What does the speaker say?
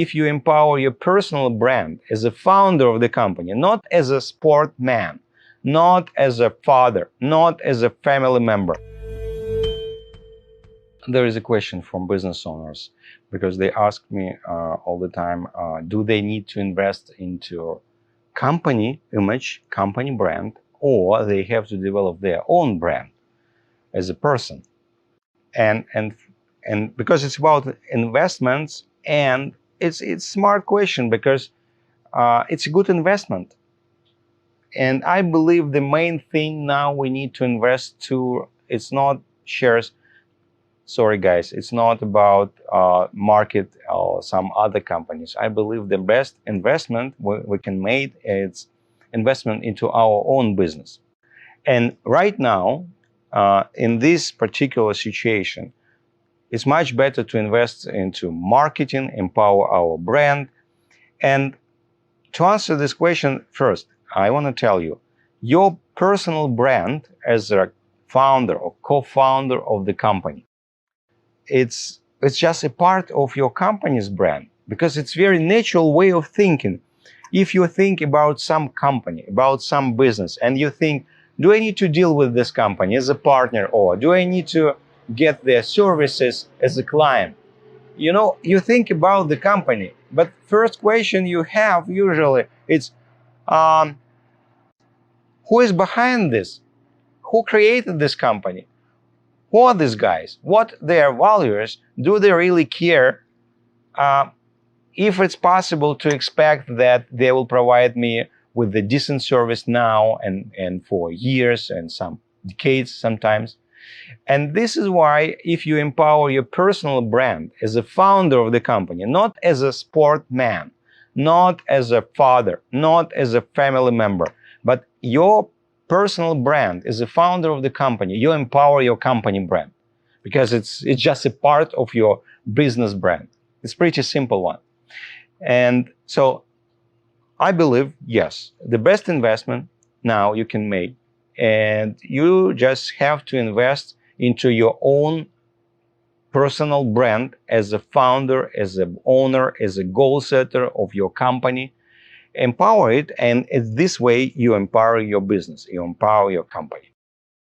if you empower your personal brand as a founder of the company, not as a sportman, not as a father, not as a family member. There is a question from business owners because they ask me all the time, do they need to invest into company image, company brand, or they have to develop their own brand as a person? And because it's about investments, and it's smart question because it's a good investment. And I believe the main thing now we need to invest to, it's not shares. Sorry guys, it's not about market or some other companies. I believe the best investment we can make is investment into our own business. And right now, in this particular situation, it's much better to invest into marketing, empower our brand. And to answer this question, first, I want to tell you, your personal brand as a founder or co-founder of the company, it's just a part of your company's brand, because it's very natural way of thinking. If you think about some company, about some business, and you think, do I need to deal with this company as a partner, or do I need to get their services as a client? You know, you think about the company, but first question you have usually it's, who is behind this? Who created this company? Who are these guys? What their values? Do they really care? If it's possible to expect that they will provide me with a decent service now and for years and some decades sometimes. And this is why if you empower your personal brand as a founder of the company, not as a sportman, not as a father, not as a family member, but your personal brand as a founder of the company, you empower your company brand, because it's just a part of your business brand. It's pretty simple one. And so I believe, yes, the best investment now you can make, and you just have to invest into your own personal brand as a founder, as an owner, as a goal setter of your company. Empower it, and this way you empower your business, you empower your company.